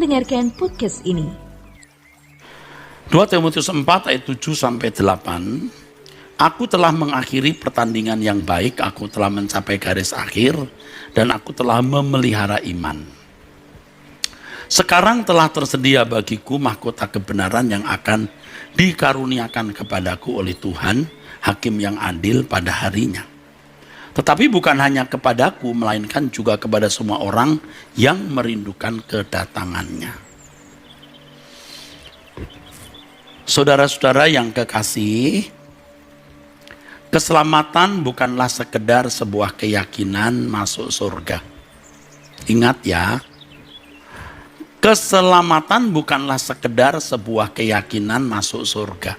mendengarkan podcast ini. 2 Timotius 4 ayat 7-8. Aku telah mengakhiri pertandingan yang baik, aku telah mencapai garis akhir, dan aku telah memelihara iman. Sekarang telah tersedia bagiku mahkota kebenaran yang akan dikaruniakan kepadaku oleh Tuhan, Hakim yang adil pada harinya. Tetapi bukan hanya kepadaku, melainkan juga kepada semua orang yang merindukan kedatangannya. Saudara-saudara yang kekasih, keselamatan bukanlah sekedar sebuah keyakinan masuk surga. Ingat ya, keselamatan bukanlah sekedar sebuah keyakinan masuk surga.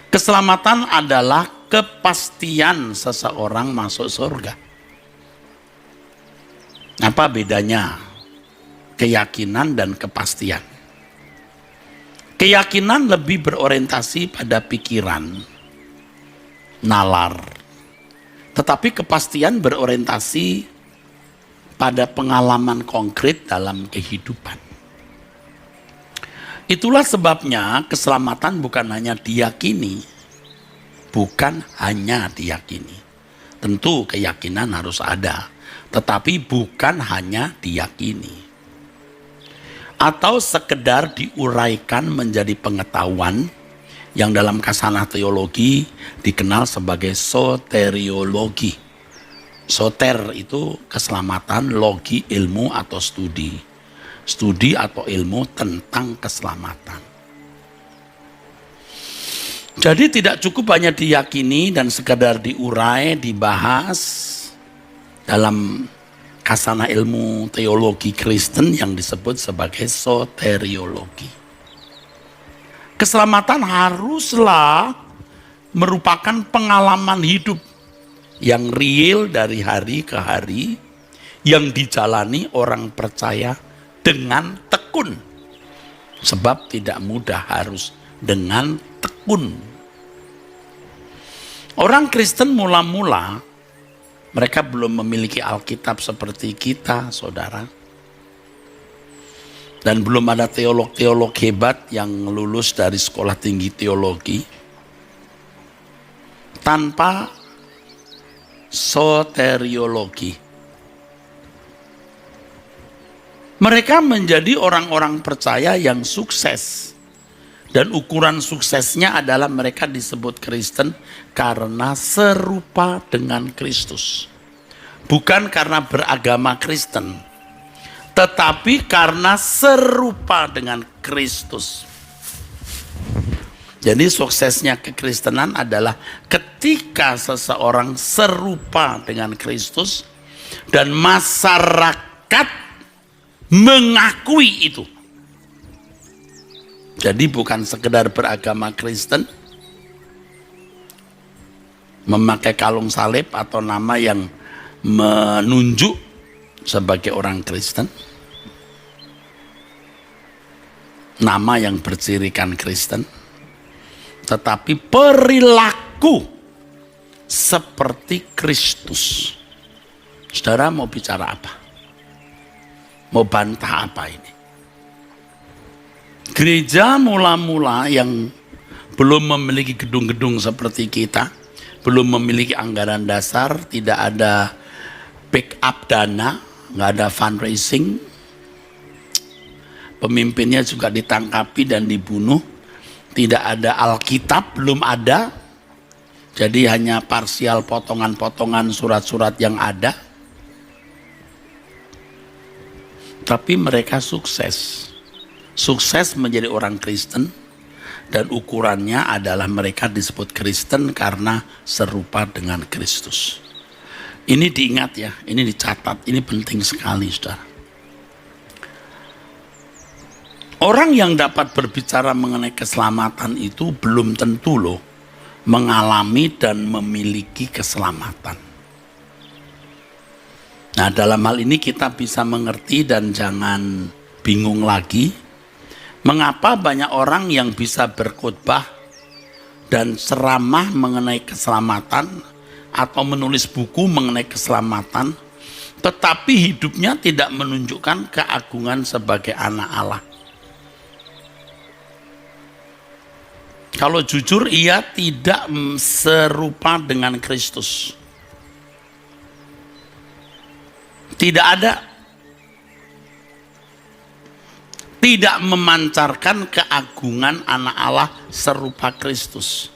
Keselamatan adalah kepastian seseorang masuk surga. Apa bedanya keyakinan dan kepastian? Keyakinan lebih berorientasi pada pikiran, nalar. Tetapi kepastian berorientasi pada pengalaman konkret dalam kehidupan. Itulah sebabnya keselamatan bukan hanya diyakini. Bukan hanya diyakini. Tentu keyakinan harus ada, tetapi bukan hanya diyakini. Atau sekedar diuraikan menjadi pengetahuan yang dalam kasanah teologi dikenal sebagai soteriologi. Soter itu keselamatan, logi ilmu atau studi. Studi atau ilmu tentang keselamatan. Jadi tidak cukup hanya diyakini dan sekadar diurai, dibahas dalam kasanah ilmu teologi Kristen yang disebut sebagai soteriologi. Keselamatan haruslah merupakan pengalaman hidup yang real dari hari ke hari, yang dijalani orang percaya dengan tekun. Sebab tidak mudah, harus dengan tekun. Orang Kristen mula-mula, mereka belum memiliki Alkitab seperti kita, saudara. Dan belum ada teolog-teolog hebat yang lulus dari sekolah tinggi teologi. Tanpa soteriologi. Mereka menjadi orang-orang percaya yang sukses. Dan ukuran suksesnya adalah mereka disebut Kristen karena serupa dengan Kristus. Bukan karena beragama Kristen, tetapi karena serupa dengan Kristus. Jadi suksesnya kekristenan adalah ketika seseorang serupa dengan Kristus dan masyarakat mengakui itu. Jadi bukan sekedar beragama Kristen, memakai kalung salib atau nama yang menunjuk sebagai orang Kristen, nama yang bercirikan Kristen, tetapi perilaku seperti Kristus. Saudara mau bicara apa? Mau bantah apa ini? Gereja mula-mula yang belum memiliki gedung-gedung seperti kita, belum memiliki anggaran dasar, tidak ada backup dana, nggak ada fundraising, pemimpinnya juga ditangkapi dan dibunuh, tidak ada Alkitab, belum ada, jadi hanya parsial potongan-potongan surat-surat yang ada. Tapi mereka sukses. Sukses menjadi orang Kristen, dan ukurannya adalah mereka disebut Kristen karena serupa dengan Kristus. Ini diingat ya, ini dicatat, ini penting sekali, saudara. Orang yang dapat berbicara mengenai keselamatan itu belum tentu loh mengalami dan memiliki keselamatan. Nah, dalam hal ini kita bisa mengerti dan jangan bingung lagi. Mengapa banyak orang yang bisa berkhotbah dan ceramah mengenai keselamatan atau menulis buku mengenai keselamatan tetapi hidupnya tidak menunjukkan keagungan sebagai anak Allah. Kalau jujur, ia tidak serupa dengan Kristus. Tidak ada. Tidak memancarkan keagungan anak Allah serupa Kristus.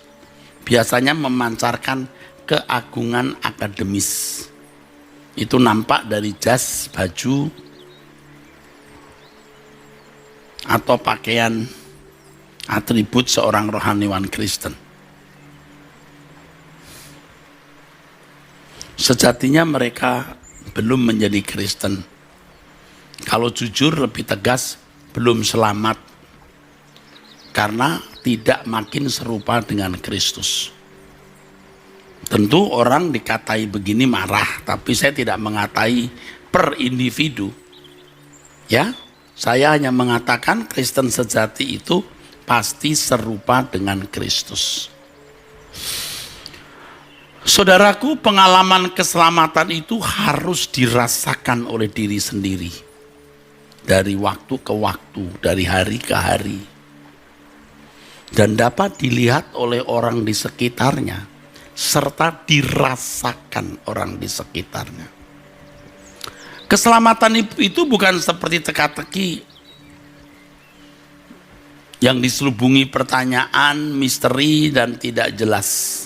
Biasanya memancarkan keagungan akademis. Itu nampak dari jas, baju, atau pakaian atribut seorang rohaniwan Kristen. Sejatinya mereka belum menjadi Kristen. Kalau jujur lebih tegas, belum selamat. Karena tidak makin serupa dengan Kristus. Tentu orang dikatai begini marah, tapi saya tidak mengatai per individu. Ya, saya hanya mengatakan Kristen sejati itu pasti serupa dengan Kristus. Saudaraku, pengalaman keselamatan itu harus dirasakan oleh diri sendiri. Dari waktu ke waktu, dari hari ke hari. Dan dapat dilihat oleh orang di sekitarnya, serta dirasakan orang di sekitarnya. Keselamatan itu bukan seperti teka-teki yang diselubungi pertanyaan, misteri, dan tidak jelas.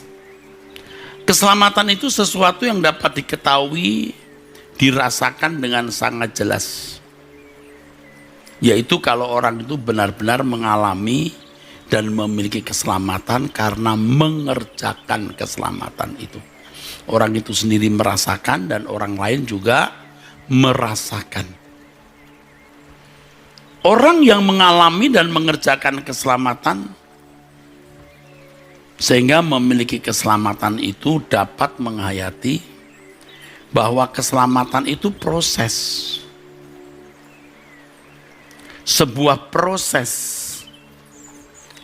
Keselamatan itu sesuatu yang dapat diketahui, dirasakan dengan sangat jelas. Yaitu kalau orang itu benar-benar mengalami dan memiliki keselamatan karena mengerjakan keselamatan itu. Orang itu sendiri merasakan dan orang lain juga merasakan. Orang yang mengalami dan mengerjakan keselamatan sehingga memiliki keselamatan itu dapat menghayati bahwa keselamatan itu proses. Sebuah proses,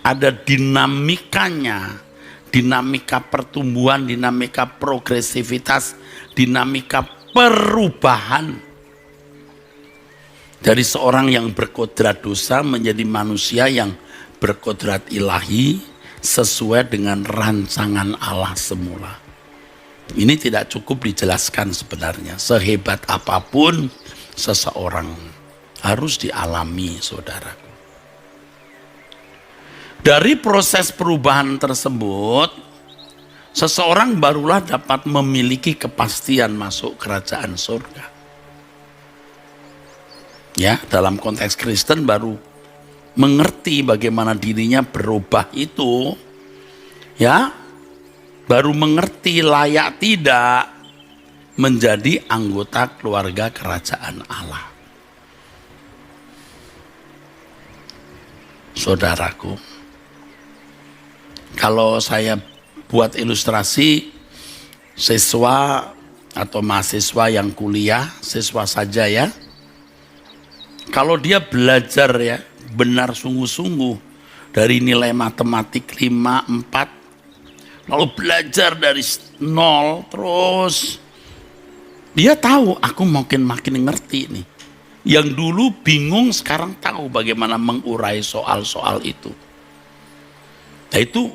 ada dinamikanya, dinamika pertumbuhan, dinamika progresivitas, dinamika perubahan. Dari seorang yang berkodrat dosa menjadi manusia yang berkodrat ilahi sesuai dengan rancangan Allah semula. Ini tidak cukup dijelaskan sebenarnya. Sehebat apapun seseorang harus dialami, saudaraku. Dari proses perubahan tersebut, seseorang barulah dapat memiliki kepastian masuk kerajaan surga. Ya, dalam konteks Kristen baru mengerti bagaimana dirinya berubah itu, ya, baru mengerti layak tidak menjadi anggota keluarga kerajaan Allah. Saudaraku, kalau saya buat ilustrasi, siswa atau mahasiswa yang kuliah, siswa saja ya, kalau dia belajar ya benar sungguh-sungguh dari nilai matematik 5, 4, lalu belajar dari 0 terus, dia tahu aku makin ngerti nih. Yang dulu bingung sekarang tahu bagaimana mengurai soal-soal itu. Nah itu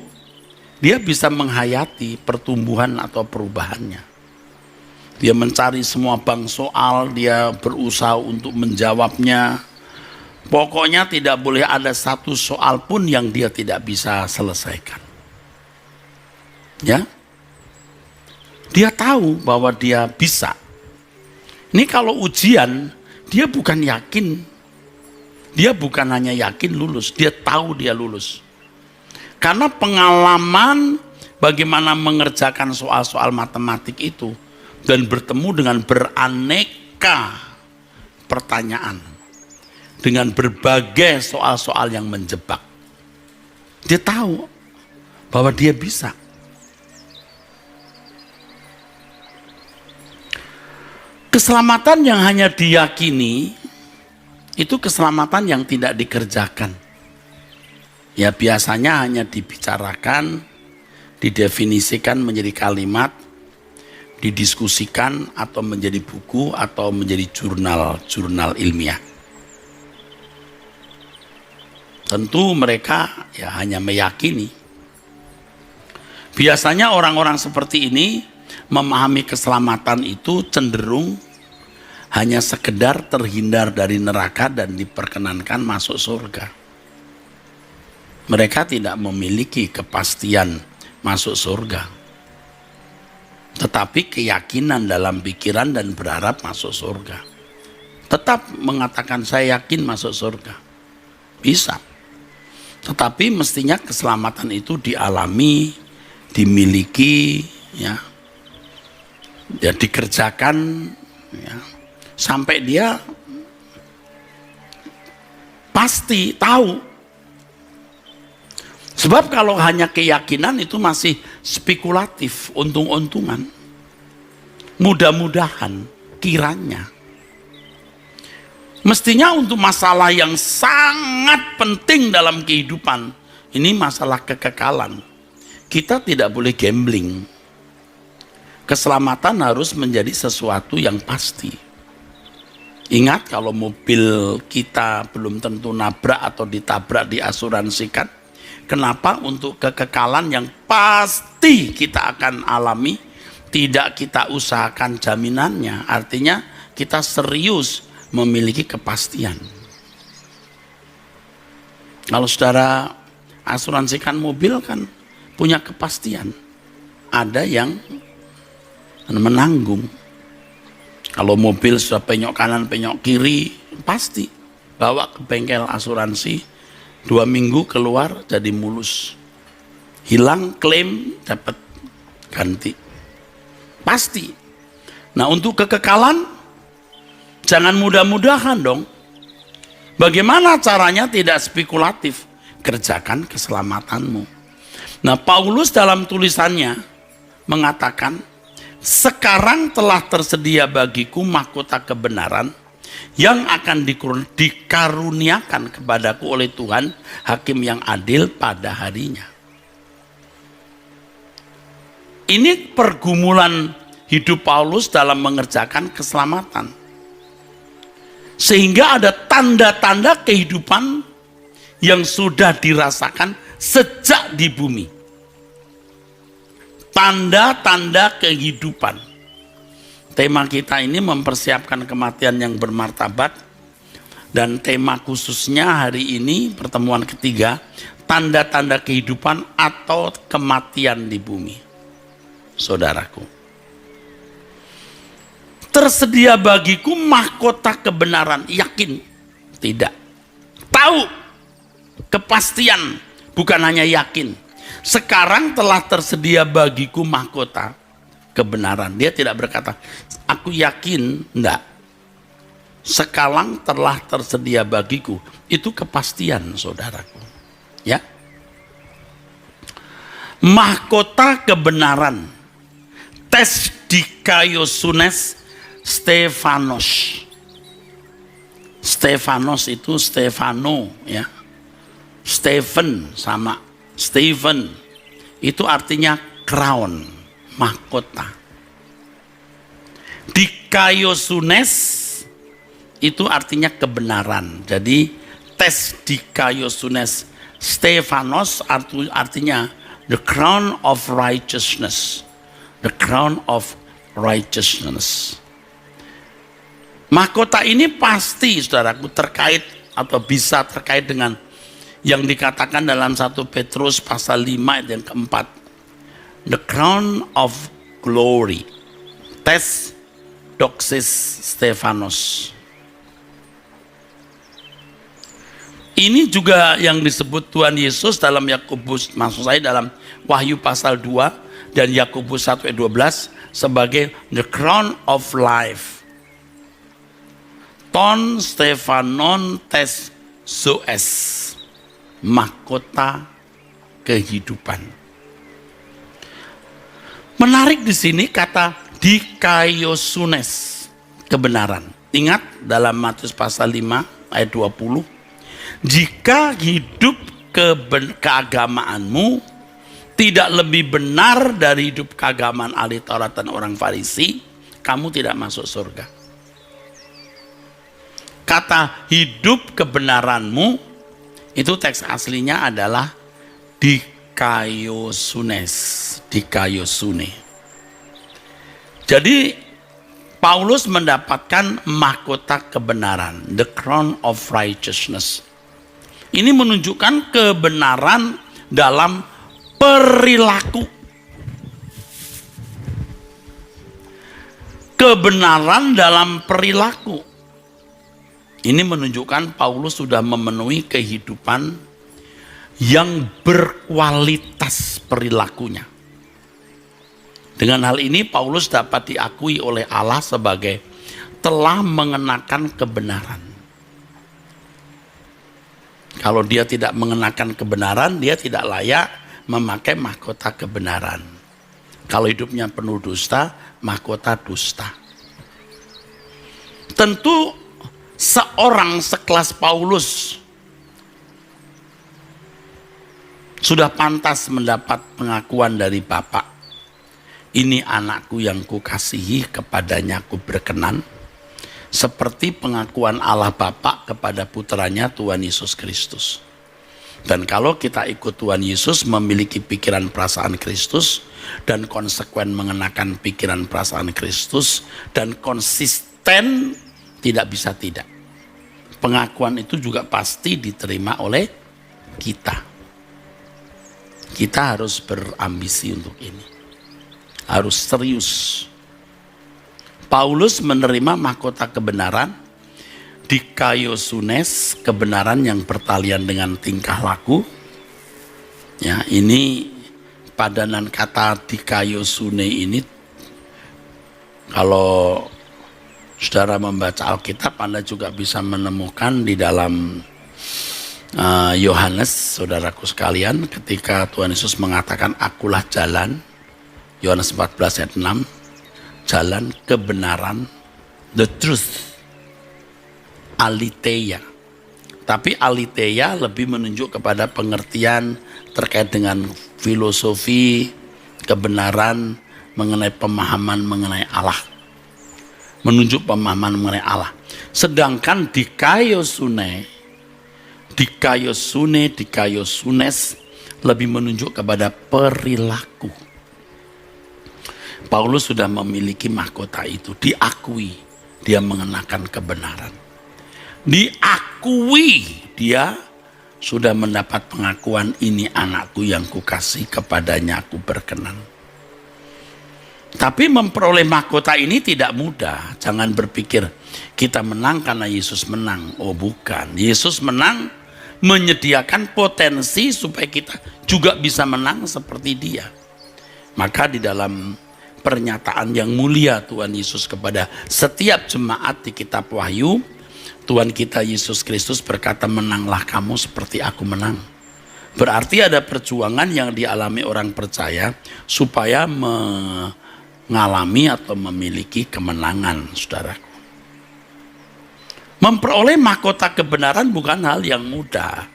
dia bisa menghayati pertumbuhan atau perubahannya. Dia mencari semua bank soal, dia berusaha untuk menjawabnya. Pokoknya tidak boleh ada satu soal pun yang dia tidak bisa selesaikan. Ya, dia tahu bahwa dia bisa. Ini kalau ujian, dia bukan yakin. Dia bukan hanya yakin lulus, dia tahu dia lulus. Karena pengalaman bagaimana mengerjakan soal-soal matematik itu, dan bertemu dengan beraneka pertanyaan, dengan berbagai soal-soal yang menjebak. Dia tahu bahwa dia bisa. Keselamatan yang hanya diyakini, itu keselamatan yang tidak dikerjakan. Ya biasanya hanya dibicarakan, didefinisikan menjadi kalimat, didiskusikan atau menjadi buku atau menjadi jurnal ilmiah. Tentu mereka ya hanya meyakini. Biasanya orang-orang seperti ini memahami keselamatan itu cenderung hanya sekedar terhindar dari neraka dan diperkenankan masuk surga. Mereka tidak memiliki kepastian masuk surga, tetapi keyakinan dalam pikiran dan berharap masuk surga. Tetap mengatakan saya yakin masuk surga, bisa. Tetapi mestinya keselamatan itu dialami, dimiliki, ya dikerjakan, ya, sampai dia pasti tahu. Sebab kalau hanya keyakinan itu masih spekulatif, untung-untungan. Mudah-mudahan, kiranya. Mestinya untuk masalah yang sangat penting dalam kehidupan, ini masalah kekekalan, kita tidak boleh gambling. Keselamatan harus menjadi sesuatu yang pasti. Ingat, kalau mobil kita belum tentu nabrak atau ditabrak diasuransikan, kenapa untuk kekekalan yang pasti kita akan alami, tidak kita usahakan jaminannya? Artinya kita serius memiliki kepastian. Kalau saudara asuransikan mobil kan punya kepastian. Ada yang menanggung. Kalau mobil sudah penyok kanan, penyok kiri, pasti bawa ke bengkel asuransi, 2 minggu keluar jadi mulus. Hilang klaim, dapat ganti. Pasti. Nah, untuk kekekalan jangan mudah-mudahan dong. Bagaimana caranya tidak spekulatif? Kerjakan keselamatanmu. Nah, Paulus dalam tulisannya mengatakan, sekarang telah tersedia bagiku mahkota kebenaran yang akan dikaruniakan kepadaku oleh Tuhan, hakim yang adil pada harinya. Ini pergumulan hidup Paulus dalam mengerjakan keselamatan. Sehingga ada tanda-tanda kehidupan yang sudah dirasakan sejak di bumi. Tanda-tanda kehidupan. Tema kita ini mempersiapkan kematian yang bermartabat. Dan tema khususnya hari ini, pertemuan ketiga, tanda-tanda kehidupan atau kematian di bumi. Saudaraku, tersedia bagiku mahkota kebenaran. Yakin? Tidak. Tahu? Kepastian. Bukan hanya yakin. Sekarang telah tersedia bagiku mahkota kebenaran. Dia tidak berkata, aku yakin. Enggak. Sekarang telah tersedia bagiku. Itu kepastian, saudaraku. Ya. Mahkota kebenaran. Tes dikaiosunes Stefanos. Stefanos itu Stefano, ya. Stephen sama Stephen itu artinya crown, mahkota. Dikaiosunes itu artinya kebenaran. Jadi tes dikaiosunes Stefanos artinya the crown of righteousness. The crown of righteousness. Mahkota ini pasti, saudaraku, terkait atau bisa terkait dengan yang dikatakan dalam 1 Petrus pasal 5 ayat yang keempat. The crown of glory. Tes doxis Stefanos. Ini juga yang disebut Tuhan Yesus dalam Yakobus, maksud saya dalam Wahyu pasal 2 dan Yakobus 1 ayat 12 sebagai the crown of life. Ton Stefanon tes zoes, mahkota kehidupan. Menarik di sini kata dikaiosunes, kebenaran. Ingat dalam Matius pasal 5 ayat 20, jika hidup keagamaanmu tidak lebih benar dari hidup keagamaan ahli Taurat dan orang Farisi, kamu tidak masuk surga. Kata hidup kebenaranmu itu teks aslinya adalah dikaiosunes, dikaiosune. Jadi Paulus mendapatkan mahkota kebenaran, the crown of righteousness. Ini menunjukkan kebenaran dalam perilaku. Kebenaran dalam perilaku. Ini menunjukkan Paulus sudah memenuhi kehidupan yang berkualitas perilakunya. Dengan hal ini Paulus dapat diakui oleh Allah sebagai telah mengenakan kebenaran. Kalau dia tidak mengenakan kebenaran, dia tidak layak memakai mahkota kebenaran. Kalau hidupnya penuh dusta, mahkota dusta. Tentu seorang sekelas Paulus sudah pantas mendapat pengakuan dari Bapa. Ini anakku yang kukasihi, kepadanya aku berkenan. Seperti pengakuan Allah Bapa kepada putranya Tuhan Yesus Kristus. Dan kalau kita ikut Tuhan Yesus, memiliki pikiran perasaan Kristus dan konsekuen mengenakan pikiran perasaan Kristus dan konsisten, tidak bisa tidak. Pengakuan itu juga pasti diterima oleh kita. Kita harus berambisi untuk ini. Harus serius. Paulus menerima mahkota kebenaran, dikaiosunes, kebenaran yang bertalian dengan tingkah laku. Ya, ini padanan kata dikaiosune ini, kalau saudara membaca Alkitab, Anda juga bisa menemukan di dalam Yohanes, saudaraku sekalian, ketika Tuhan Yesus mengatakan akulah jalan, Yohanes 14 ayat 6, jalan kebenaran, the truth, aletheia. Tapi aletheia lebih menunjuk kepada pengertian terkait dengan filosofi, kebenaran, mengenai pemahaman mengenai Allah. Menunjuk pemahaman mengenai Allah. Sedangkan dikaiosunes lebih menunjuk kepada perilaku. Paulus sudah memiliki mahkota itu, diakui dia mengenakan kebenaran. Diakui dia sudah mendapat pengakuan, ini anakku yang kukasih, kepadanya aku berkenan. Tapi memperoleh mahkota ini tidak mudah. Jangan berpikir kita menang karena Yesus menang. Oh bukan, Yesus menang menyediakan potensi supaya kita juga bisa menang seperti dia. Maka di dalam pernyataan yang mulia Tuhan Yesus kepada setiap jemaat di kitab Wahyu, Tuhan kita Yesus Kristus berkata, menanglah kamu seperti aku menang. Berarti ada perjuangan yang dialami orang percaya supaya mengalami atau memiliki kemenangan, saudaraku. Memperoleh mahkota kebenaran bukan hal yang mudah.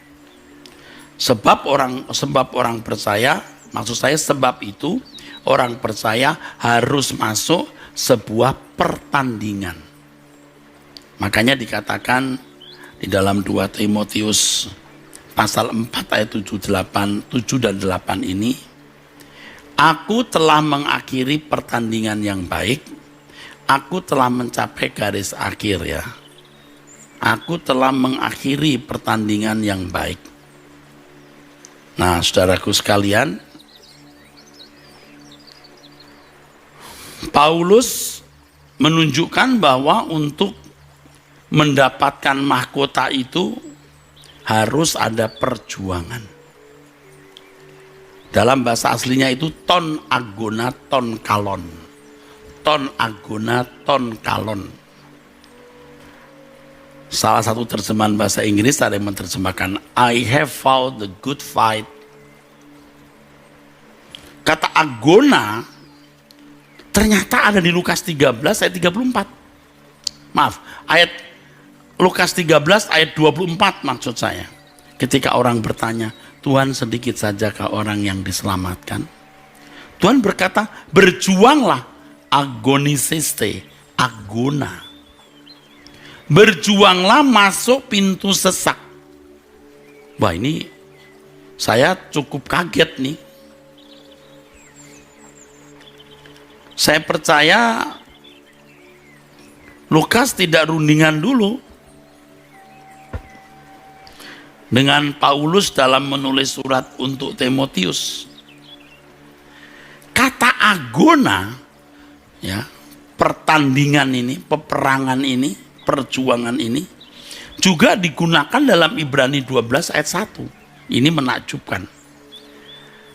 Sebab orang percaya, maksud saya sebab itu orang percaya harus masuk sebuah pertandingan. Makanya dikatakan di dalam 2 Timotius pasal 4 ayat 7 dan 8 ini, aku telah mengakhiri pertandingan yang baik, aku telah mencapai garis akhir ya. Aku telah mengakhiri pertandingan yang baik. Nah, saudaraku sekalian, Paulus menunjukkan bahwa untuk mendapatkan mahkota itu harus ada perjuangan. Dalam bahasa aslinya itu ton agona ton kalon. Ton agona ton kalon. Salah satu terjemahan bahasa Inggris ada yang menerjemahkan I have fought the good fight. Kata agona ternyata ada di Lukas 13 ayat 34. Maaf, ayat Lukas 13 ayat 24 maksud saya. Ketika orang bertanya, Tuhan, sedikit sajakah orang yang diselamatkan? Tuhan berkata, berjuanglah, agonisiste, agona. Berjuanglah masuk pintu sesak. Wah, ini saya cukup kaget nih. Saya percaya Lukas tidak rundingan dulu dengan Paulus dalam menulis surat untuk Timotius. Kata agona, ya, pertandingan ini, peperangan ini, perjuangan ini juga digunakan dalam Ibrani 12 ayat 1. Ini menakjubkan.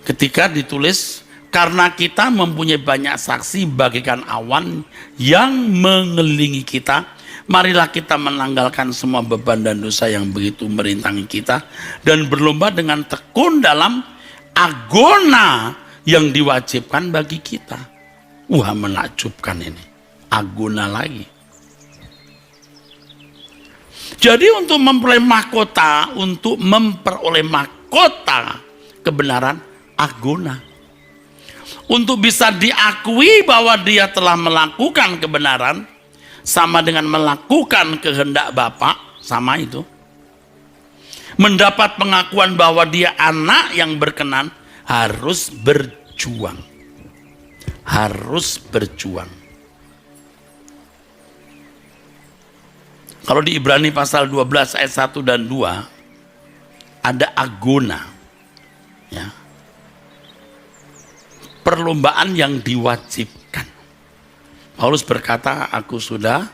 Ketika ditulis, karena kita mempunyai banyak saksi bagaikan awan yang mengelilingi kita, marilah kita menanggalkan semua beban dan dosa yang begitu merintangi kita dan berlomba dengan tekun dalam agona yang diwajibkan bagi kita. Wah, menakjubkan ini. Agona lagi. Jadi untuk memperoleh mahkota, kebenaran, agona. Untuk bisa diakui bahwa dia telah melakukan kebenaran, sama dengan melakukan kehendak Bapa, sama itu. Mendapat pengakuan bahwa dia anak yang berkenan, harus berjuang. Harus berjuang. Kalau di Ibrani pasal 12 ayat 1 dan 2, ada agona. Ya. Perlombaan yang diwajibkan. Paulus berkata, aku sudah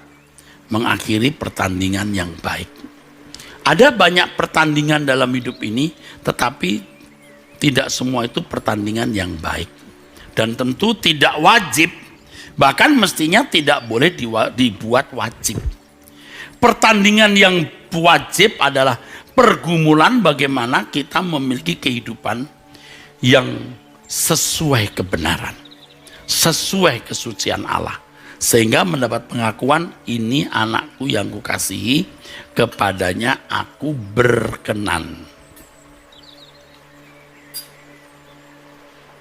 mengakhiri pertandingan yang baik. Ada banyak pertandingan dalam hidup ini, tetapi tidak semua itu pertandingan yang baik. Dan tentu tidak wajib, bahkan mestinya tidak boleh dibuat wajib. Pertandingan yang wajib adalah pergumulan bagaimana kita memiliki kehidupan yang sesuai kebenaran, sesuai kesucian Allah, sehingga mendapat pengakuan, ini anakku yang kukasihi, kepadanya aku berkenan.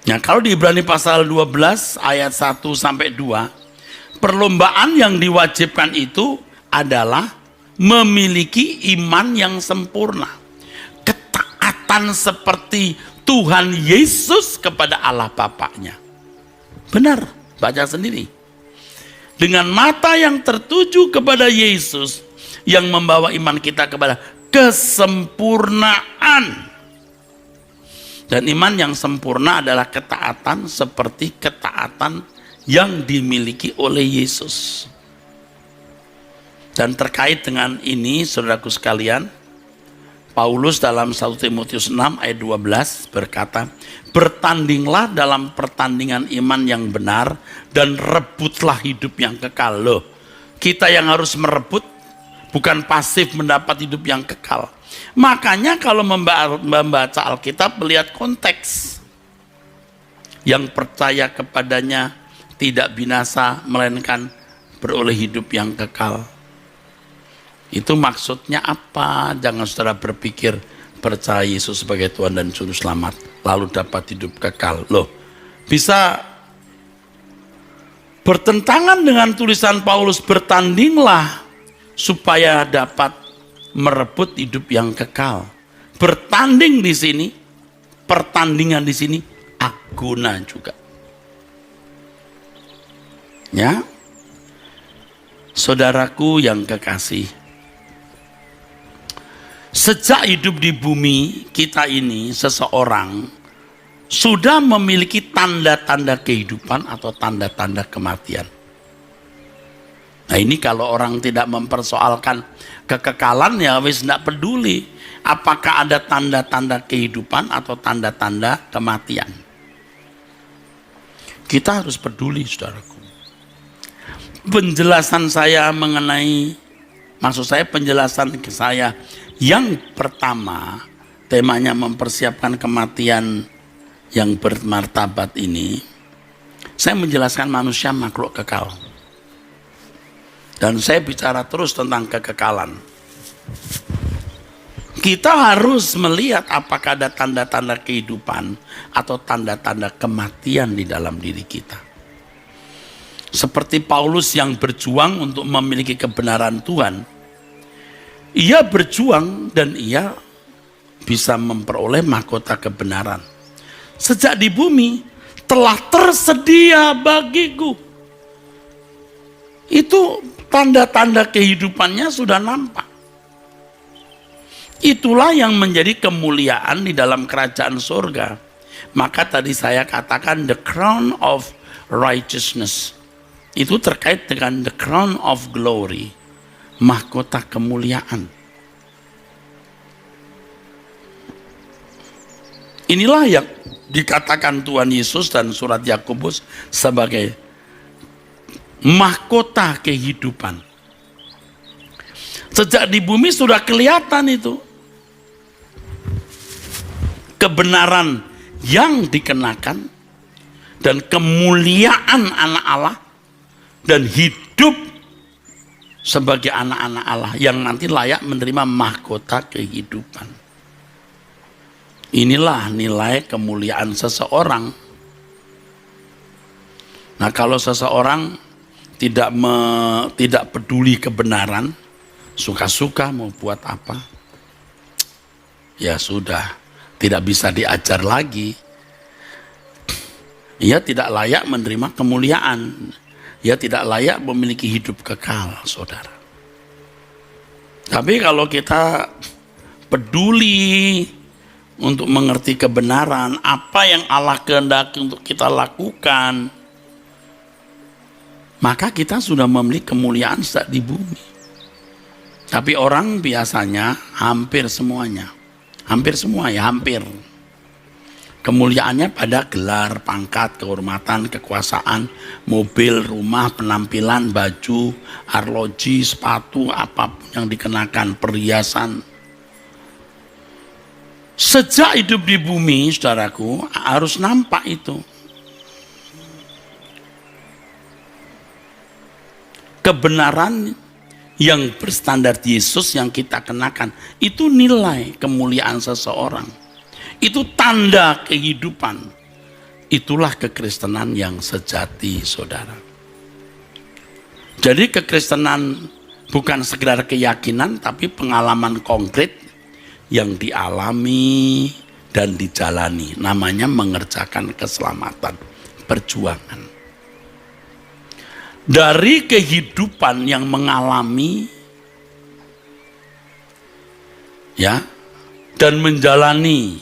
Nah, kalau di Ibrani pasal 12 ayat 1 sampai 2, perlombaan yang diwajibkan itu adalah memiliki iman yang sempurna, ketaatan seperti Tuhan Yesus kepada Allah Bapaknya. Benar, baca sendiri. Dengan mata yang tertuju kepada Yesus yang membawa iman kita kepada kesempurnaan. Dan iman yang sempurna adalah ketaatan seperti ketaatan yang dimiliki oleh Yesus. Dan terkait dengan ini, saudaraku sekalian, Paulus dalam 1 Timotius 6 ayat 12 berkata, bertandinglah dalam pertandingan iman yang benar dan rebutlah hidup yang kekal. Loh, kita yang harus merebut, bukan pasif mendapat hidup yang kekal. Makanya kalau membaca Alkitab, melihat konteks. Yang percaya kepadanya tidak binasa, melainkan beroleh hidup yang kekal. Itu maksudnya apa? Jangan saudara berpikir percaya Yesus sebagai Tuhan dan Juru Selamat lalu dapat hidup kekal. Loh, bisa bertentangan dengan tulisan Paulus, bertandinglah supaya dapat merebut hidup yang kekal. Bertanding di sini, pertandingan di sini agona juga. Ya. Saudaraku yang kekasih, sejak hidup di bumi kita ini, seseorang sudah memiliki tanda-tanda kehidupan atau tanda-tanda kematian. Nah, ini kalau orang tidak mempersoalkan kekekalan, ya wis tidak peduli apakah ada tanda-tanda kehidupan atau tanda-tanda kematian. Kita harus peduli, saudaraku. Penjelasan saya mengenai, maksud saya penjelasan ke saya yang pertama, temanya mempersiapkan kematian yang bermartabat ini, saya menjelaskan manusia makhluk kekal. Dan saya bicara terus tentang kekekalan. Kita harus melihat apakah ada tanda-tanda kehidupan atau tanda-tanda kematian di dalam diri kita. Seperti Paulus yang berjuang untuk memiliki kebenaran Tuhan. Ia berjuang dan ia bisa memperoleh mahkota kebenaran. Sejak di bumi telah tersedia bagiku. Itu tanda-tanda kehidupannya sudah nampak. Itulah yang menjadi kemuliaan di dalam kerajaan surga. Maka tadi saya katakan the crown of righteousness. Itu terkait dengan the crown of glory. Mahkota kemuliaan. Inilah yang dikatakan Tuhan Yesus dan surat Yakobus sebagai mahkota kehidupan. Sejak di bumi sudah kelihatan itu. Kebenaran yang dikenakan dan kemuliaan anak Allah dan hidup sebagai anak-anak Allah yang nanti layak menerima mahkota kehidupan. Inilah nilai kemuliaan seseorang. Nah, kalau seseorang tidak peduli kebenaran, suka-suka mau buat apa, ya sudah, tidak bisa diajar lagi. Ia tidak layak menerima kemuliaan. Ia tidak layak memiliki hidup kekal, saudara. Tapi kalau kita peduli untuk mengerti kebenaran, apa yang Allah kehendaki untuk kita lakukan, maka kita sudah memiliki kemuliaan sejak di bumi. Tapi orang biasanya hampir semuanya, kemuliaannya pada gelar, pangkat, kehormatan, kekuasaan, mobil, rumah, penampilan, baju, arloji, sepatu, apapun yang dikenakan, perhiasan. Sejak hidup di bumi, saudaraku, harus nampak itu. Kebenaran yang berstandar Yesus yang kita kenakan, itu nilai kemuliaan seseorang. Itu tanda kehidupan. Itulah kekristenan yang sejati, saudara. Jadi kekristenan bukan sekedar keyakinan, tapi pengalaman konkret yang dialami dan dijalani. Namanya mengerjakan keselamatan, perjuangan. Dari kehidupan yang mengalami, ya, dan menjalani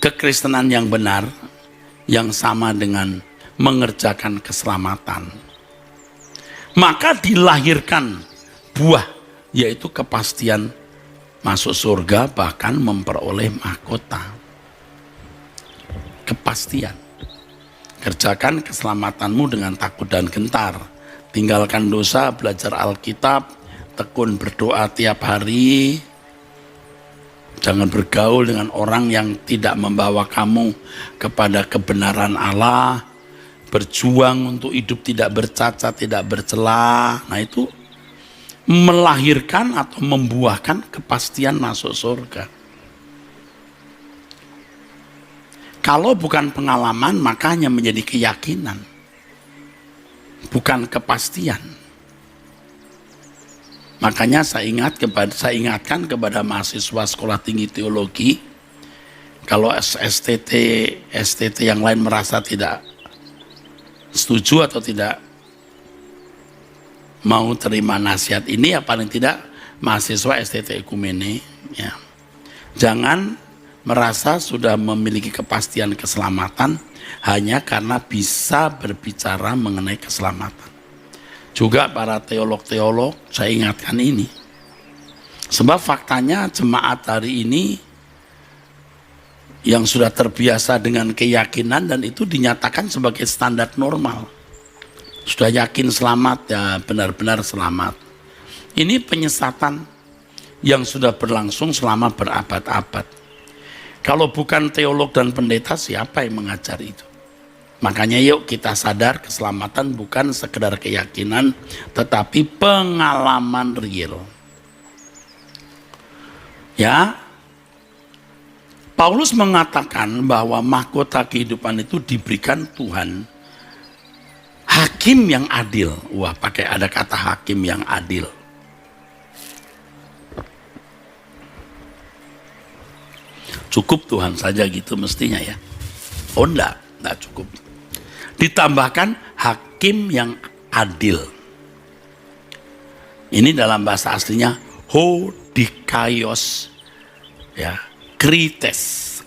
kekristenan yang benar, yang sama dengan mengerjakan keselamatan, maka dilahirkan buah, yaitu kepastian masuk surga, bahkan memperoleh mahkota. Kepastian. Kerjakan keselamatanmu dengan takut dan gentar. Tinggalkan dosa, belajar Alkitab, tekun berdoa tiap hari. Jangan bergaul dengan orang yang tidak membawa kamu kepada kebenaran Allah. Berjuang untuk hidup tidak bercacat, tidak bercela. Nah, itu melahirkan atau membuahkan kepastian masuk surga. Kalau bukan pengalaman, maka hanya menjadi keyakinan, bukan kepastian. Makanya saya ingatkan kepada mahasiswa sekolah tinggi teologi, kalau STT yang lain merasa tidak setuju atau tidak mau terima nasihat ini, ya paling tidak mahasiswa STT Ekumene, ya, jangan merasa sudah memiliki kepastian keselamatan hanya karena bisa berbicara mengenai keselamatan. Juga para teolog-teolog, saya ingatkan ini. Sebab faktanya jemaat hari ini yang sudah terbiasa dengan keyakinan dan itu dinyatakan sebagai standar normal. Sudah yakin selamat, ya benar-benar selamat. Ini penyesatan yang sudah berlangsung selama berabad-abad. Kalau bukan teolog dan pendeta, siapa yang mengajar itu? Makanya yuk kita sadar keselamatan bukan sekedar keyakinan, tetapi pengalaman real. Ya, Paulus mengatakan bahwa mahkota kehidupan itu diberikan Tuhan, hakim yang adil. Wah, pakai ada kata hakim yang adil. Cukup Tuhan saja gitu mestinya ya. Oh enggak cukup. Ditambahkan hakim yang adil. Ini dalam bahasa aslinya hodikaios, ya, krites.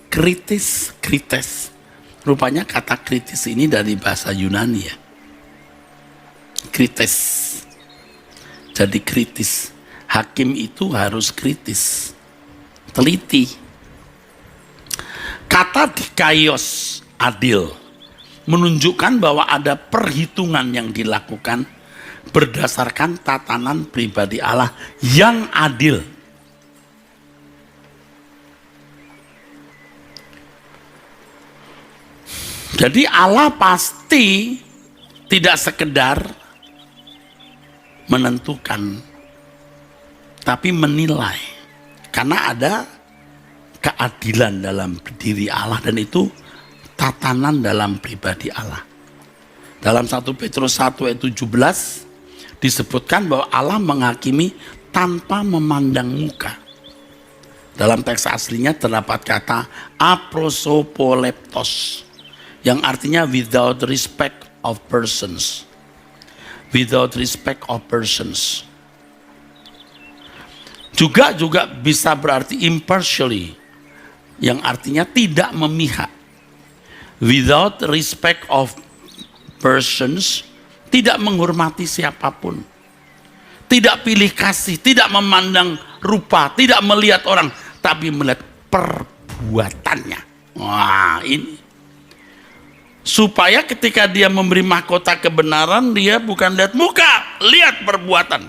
Rupanya kata kritis ini dari bahasa Yunani ya. Krites. Jadi kritis. Hakim itu harus kritis, teliti. Kata dikaios, adil, menunjukkan bahwa ada perhitungan yang dilakukan berdasarkan tatanan pribadi Allah yang adil. Jadi Allah pasti tidak sekedar menentukan, tapi menilai. Karena ada keadilan dalam diri Allah, dan itu tatanan dalam pribadi Allah. Dalam 1 Petrus 1 ayat 17 disebutkan bahwa Allah menghakimi tanpa memandang muka. Dalam teks aslinya terdapat kata aprosopoleptos yang artinya without respect of persons. Without respect of persons. Juga bisa berarti impartially, yang artinya tidak memihak. Without respect of persons, tidak menghormati siapapun, tidak pilih kasih, tidak memandang rupa, tidak melihat orang, tapi melihat perbuatannya. Wah, ini supaya ketika dia memberi mahkota kebenaran, dia bukan lihat muka, lihat perbuatan.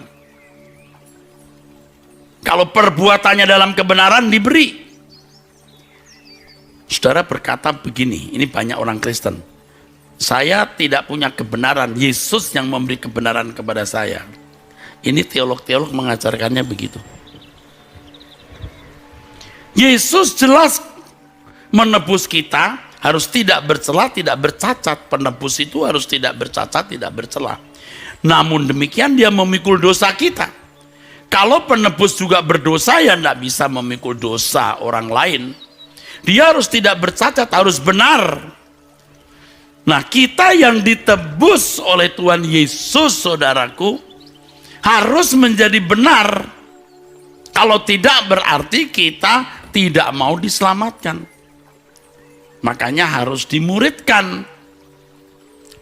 Kalau perbuatannya dalam kebenaran diberi. Saudara berkata begini, ini banyak orang Kristen. Saya tidak punya kebenaran, Yesus yang memberi kebenaran kepada saya. Ini teolog-teolog mengajarkannya begitu. Yesus jelas menebus kita, harus tidak bercela, tidak bercacat. Penebus itu harus tidak bercacat, tidak bercela. Namun demikian dia memikul dosa kita. Kalau penebus juga berdosa, ya tidak bisa memikul dosa orang lain. Dia harus tidak bercacat, harus benar. Nah, kita yang ditebus oleh Tuhan Yesus, saudaraku, harus menjadi benar. Kalau tidak, berarti kita tidak mau diselamatkan. Makanya harus dimuridkan.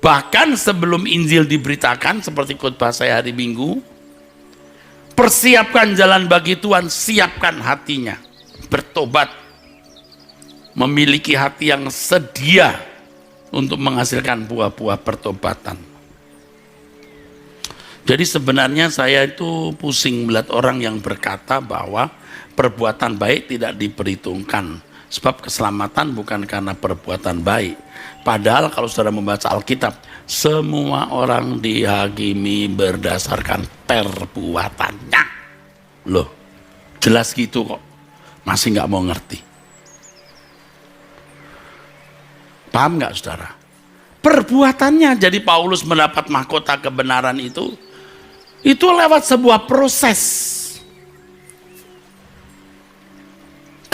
Bahkan sebelum Injil diberitakan, seperti khotbah saya hari Minggu, persiapkan jalan bagi Tuhan, siapkan hatinya, bertobat. Memiliki hati yang sedia untuk menghasilkan buah-buah pertobatan. Jadi sebenarnya saya itu pusing melihat orang yang berkata bahwa perbuatan baik tidak diperhitungkan. Sebab keselamatan bukan karena perbuatan baik. Padahal kalau saudara membaca Alkitab, semua orang dihakimi berdasarkan perbuatannya. Loh, jelas gitu kok. Masih nggak mau ngerti. Paham nggak saudara? Perbuatannya. Jadi Paulus mendapat mahkota kebenaran itu lewat sebuah proses.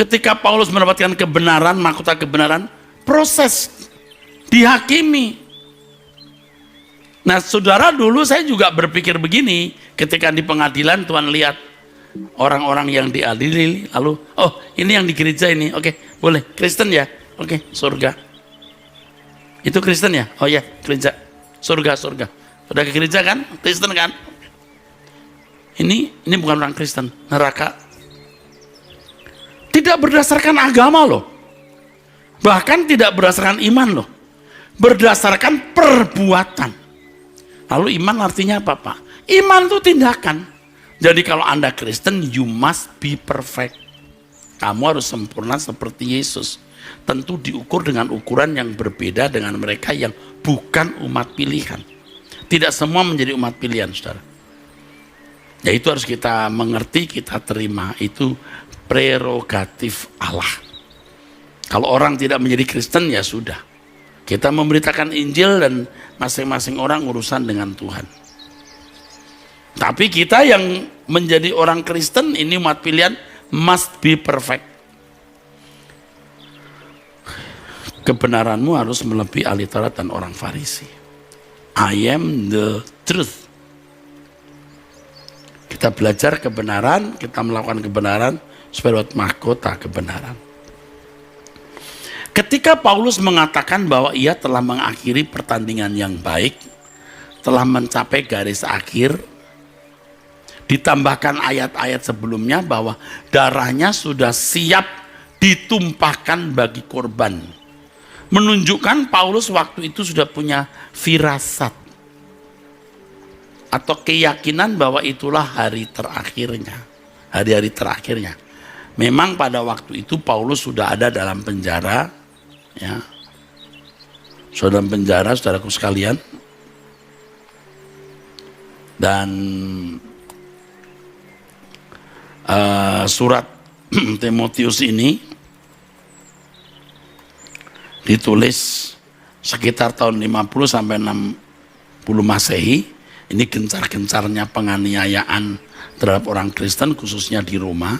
Ketika Paulus mendapatkan kebenaran, mahkota kebenaran, proses dihakimi. Nah saudara, dulu saya juga berpikir begini, ketika di pengadilan Tuhan lihat orang-orang yang diadili, lalu oh ini yang di gereja ini, oke boleh Kristen ya, oke surga. Itu Kristen ya? Oh ya, gereja. Surga. Udah ke gereja kan? Kristen kan? Ini bukan orang Kristen, neraka. Tidak berdasarkan agama loh. Bahkan tidak berdasarkan iman loh. Berdasarkan perbuatan. Lalu iman artinya apa, Pak? Iman itu tindakan. Jadi kalau Anda Kristen, you must be perfect. Kamu harus sempurna seperti Yesus. Tentu diukur dengan ukuran yang berbeda dengan mereka yang bukan umat pilihan. Tidak semua menjadi umat pilihan, saudara. Ya itu harus kita mengerti, kita terima. Itu prerogatif Allah. Kalau orang tidak menjadi Kristen ya sudah. Kita memberitakan Injil dan masing-masing orang urusan dengan Tuhan. Tapi kita yang menjadi orang Kristen, ini umat pilihan, must be perfect. Kebenaranmu harus melebihi ahli Taurat dan orang Farisi. I am the truth. Kita belajar kebenaran, kita melakukan kebenaran supaya buat mahkota kebenaran. Ketika Paulus mengatakan bahwa ia telah mengakhiri pertandingan yang baik, telah mencapai garis akhir, ditambahkan ayat-ayat sebelumnya bahwa darahnya sudah siap ditumpahkan bagi korban. Menunjukkan Paulus waktu itu sudah punya firasat atau keyakinan bahwa itulah hari terakhirnya, hari-hari terakhirnya. Memang pada waktu itu Paulus sudah ada dalam penjara, ya, sudah dalam penjara, saudaraku sekalian. Dan surat Timotius ini ditulis sekitar tahun 50 sampai 60 Masehi. Ini gencar-gencarnya penganiayaan terhadap orang Kristen khususnya di Roma.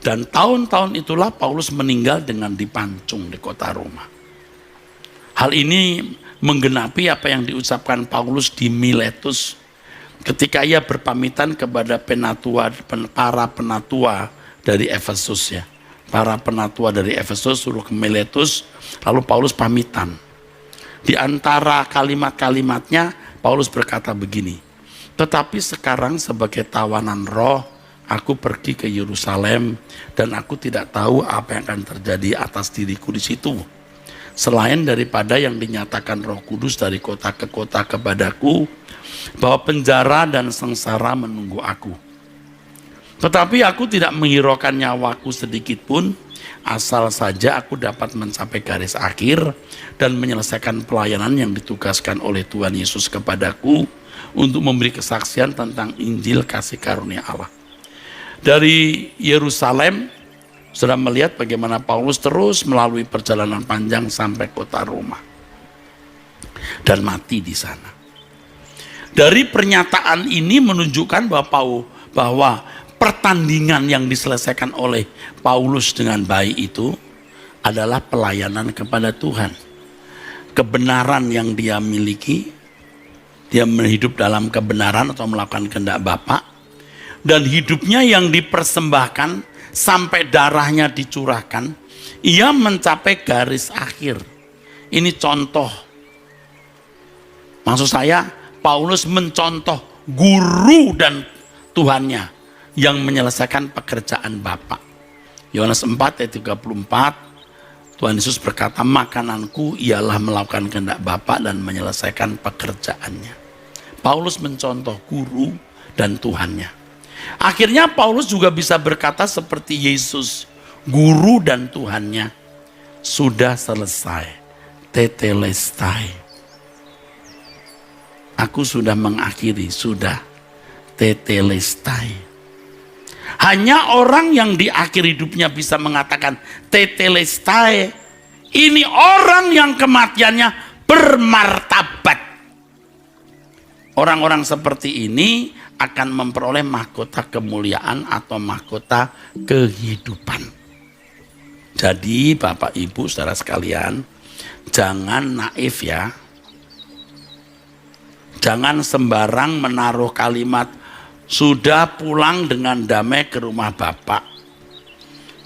Dan tahun-tahun itulah Paulus meninggal dengan dipancung di kota Roma. Hal ini menggenapi apa yang diucapkan Paulus di Miletus ketika ia berpamitan kepada para penatua dari Efesus, ya. Para penatua dari Efesus suruh ke Miletus, lalu Paulus pamitan. Di antara kalimat-kalimatnya Paulus berkata begini, tetapi sekarang sebagai tawanan roh, aku pergi ke Yerusalem dan aku tidak tahu apa yang akan terjadi atas diriku di situ. Selain daripada yang dinyatakan Roh Kudus dari kota ke kota kepadaku, bahwa penjara dan sengsara menunggu aku. Tetapi aku tidak menghiraukan nyawaku sedikit pun, asal saja aku dapat mencapai garis akhir dan menyelesaikan pelayanan yang ditugaskan oleh Tuhan Yesus kepadaku untuk memberi kesaksian tentang Injil kasih karunia Allah. Dari Yerusalem, sudah melihat bagaimana Paulus terus melalui perjalanan panjang sampai kota Roma dan mati di sana. Dari pernyataan ini menunjukkan bahwa pertandingan yang diselesaikan oleh Paulus dengan baik itu adalah pelayanan kepada Tuhan. Kebenaran yang dia miliki, dia hidup dalam kebenaran atau melakukan kehendak Bapa, dan hidupnya yang dipersembahkan sampai darahnya dicurahkan, ia mencapai garis akhir. Ini contoh. Maksud saya, Paulus mencontoh guru dan Tuhannya yang menyelesaikan pekerjaan Bapa. Yohanes 4 ayat 34, Tuhan Yesus berkata, makananku ialah melakukan kehendak Bapa dan menyelesaikan pekerjaannya. Paulus mencontoh guru dan Tuhannya. Akhirnya Paulus juga bisa berkata seperti Yesus, guru dan Tuhannya, sudah selesai, tetelestai. Aku sudah mengakhiri, sudah tetelestai. Hanya orang yang di akhir hidupnya bisa mengatakan tetelestai, ini orang yang kematiannya bermartabat. Orang-orang seperti ini akan memperoleh mahkota kemuliaan atau mahkota kehidupan. Jadi Bapak Ibu saudara sekalian, jangan naif ya. Jangan sembarang menaruh kalimat sudah pulang dengan damai ke rumah Bapak.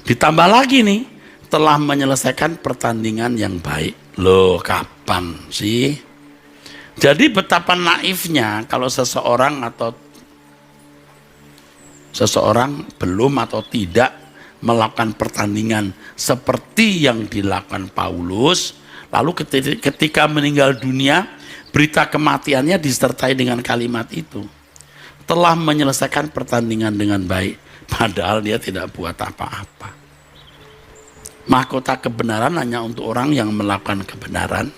Ditambah lagi nih, telah menyelesaikan pertandingan yang baik. Loh, kapan sih? Jadi betapa naifnya kalau seseorang belum atau tidak melakukan pertandingan seperti yang dilakukan Paulus, lalu ketika meninggal dunia, berita kematiannya disertai dengan kalimat itu. Telah menyelesaikan pertandingan dengan baik, padahal dia tidak buat apa-apa. Mahkota kebenaran hanya untuk orang yang melakukan kebenaran.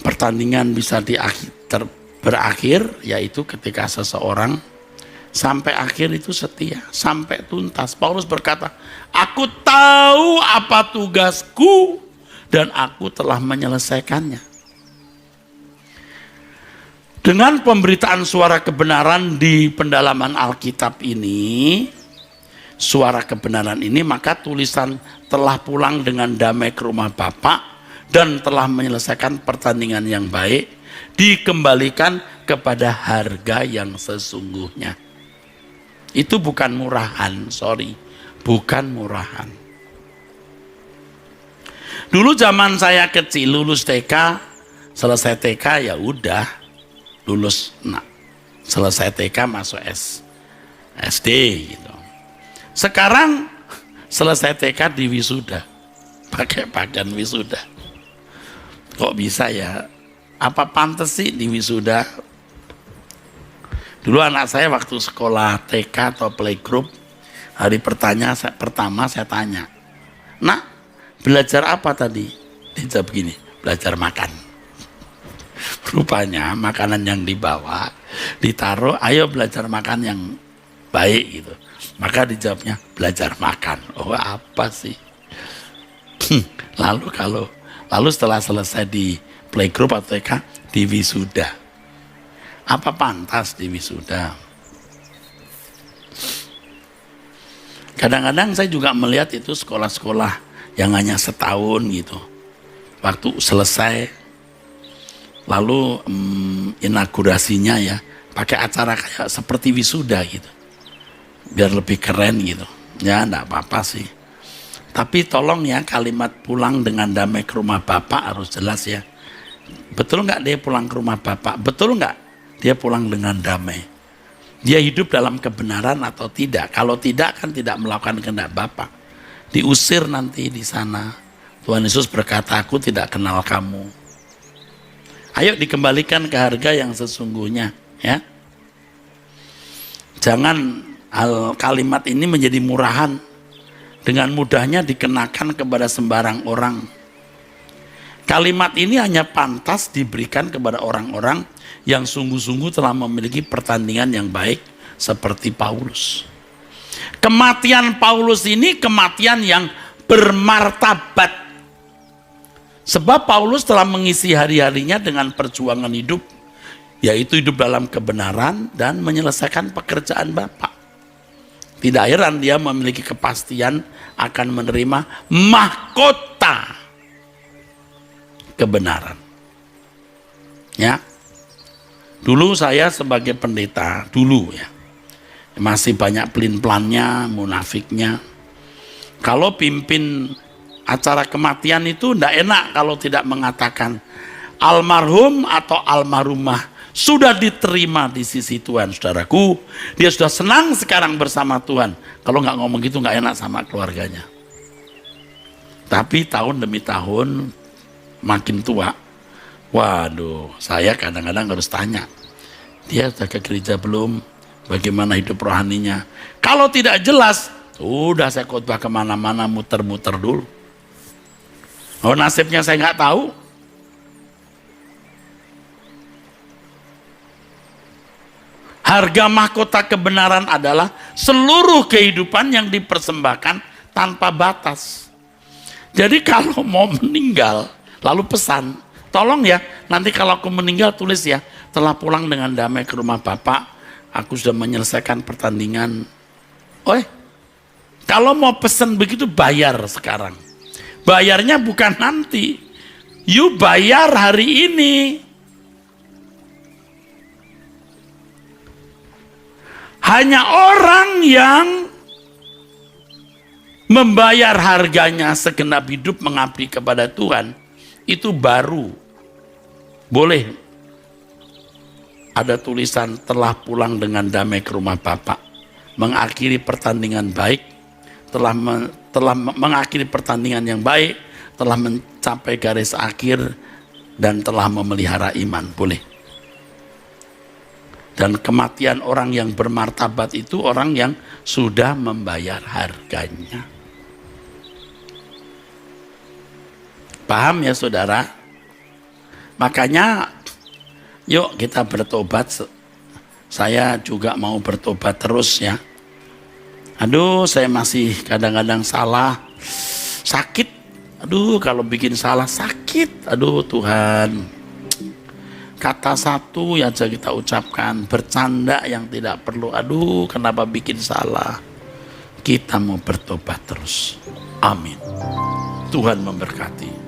Pertandingan bisa berakhir, yaitu ketika seseorang sampai akhir itu setia, sampai tuntas. Paulus berkata, aku tahu apa tugasku dan aku telah menyelesaikannya. Dengan pemberitaan suara kebenaran di pendalaman Alkitab ini, suara kebenaran ini, maka tulisan telah pulang dengan damai ke rumah Bapa dan telah menyelesaikan pertandingan yang baik, dikembalikan kepada harga yang sesungguhnya. Itu bukan murahan, bukan murahan. Dulu zaman saya kecil, lulus TK, selesai TK ya udah lulus, selesai TK masuk SD gitu. Sekarang selesai TK di wisuda, pakai pakaian wisuda. Kok bisa ya? Apa pantas sih di wisuda? Dulu anak saya waktu sekolah TK atau playgroup, hari pertama saya tanya, nak, belajar apa tadi? Dia jawab begini, belajar makan. Rupanya makanan yang dibawa, ditaruh, ayo belajar makan yang baik gitu. Maka dijawabnya, belajar makan. Oh apa sih? Lalu setelah selesai di playgroup atau TK, di wisuda. Apa pantas di wisuda? Kadang-kadang saya juga melihat itu sekolah-sekolah yang hanya setahun gitu. Waktu selesai, lalu inaugurasinya ya, pakai acara kayak seperti wisuda gitu. Biar lebih keren gitu. Ya enggak apa-apa sih. Tapi tolong ya, kalimat pulang dengan damai ke rumah Bapak harus jelas ya. Betul nggak dia pulang ke rumah Bapak? Betul nggak dia pulang dengan damai? Dia hidup dalam kebenaran atau tidak? Kalau tidak kan tidak melakukan kehendak Bapak. Diusir nanti di sana. Tuhan Yesus berkata, aku tidak kenal kamu. Ayo dikembalikan ke harga yang sesungguhnya ya. Jangan kalimat ini menjadi murahan, dengan mudahnya dikenakan kepada sembarang orang. Kalimat ini hanya pantas diberikan kepada orang-orang yang sungguh-sungguh telah memiliki pertandingan yang baik seperti Paulus. Kematian Paulus ini kematian yang bermartabat. Sebab Paulus telah mengisi hari-harinya dengan perjuangan hidup, yaitu hidup dalam kebenaran dan menyelesaikan pekerjaan Bapa. Tidak heran dia memiliki kepastian akan menerima mahkota kebenaran. Ya. Dulu saya sebagai pendeta, masih banyak pelin-pelannya, munafiknya. Kalau pimpin acara kematian itu tidak enak kalau tidak mengatakan almarhum atau almarhumah sudah diterima di sisi Tuhan, saudaraku. Dia sudah senang sekarang bersama Tuhan. Kalau nggak ngomong gitu nggak enak sama keluarganya. Tapi tahun demi tahun makin tua, waduh, saya kadang-kadang harus tanya, dia sudah ke gereja belum? Bagaimana hidup rohaninya? Kalau tidak jelas, udah saya khotbah kemana-mana, muter-muter dulu. Oh, nasibnya saya nggak tahu. Harga mahkota kebenaran adalah seluruh kehidupan yang dipersembahkan tanpa batas. Jadi kalau mau meninggal, lalu pesan, tolong ya, nanti kalau aku meninggal tulis ya, telah pulang dengan damai ke rumah Bapak, aku sudah menyelesaikan pertandingan. Kalau mau pesan begitu bayar sekarang. Bayarnya bukan nanti, you bayar hari ini. Hanya orang yang membayar harganya segenap hidup mengabdi kepada Tuhan, itu baru boleh ada tulisan telah pulang dengan damai ke rumah Bapak, mengakhiri pertandingan baik, telah mengakhiri pertandingan yang baik, telah mencapai garis akhir, dan telah memelihara iman. Boleh. Dan kematian orang yang bermartabat itu orang yang sudah membayar harganya. Paham ya saudara? Makanya Yuk kita bertobat. Saya juga mau bertobat terus ya. Aduh, saya masih kadang-kadang salah, sakit. Aduh, kalau bikin salah sakit. Aduh Tuhan. Kata satu yang saja kita ucapkan, bercanda yang tidak perlu. Aduh, kenapa bikin salah? Kita mau bertobat terus. Amin. Tuhan memberkati.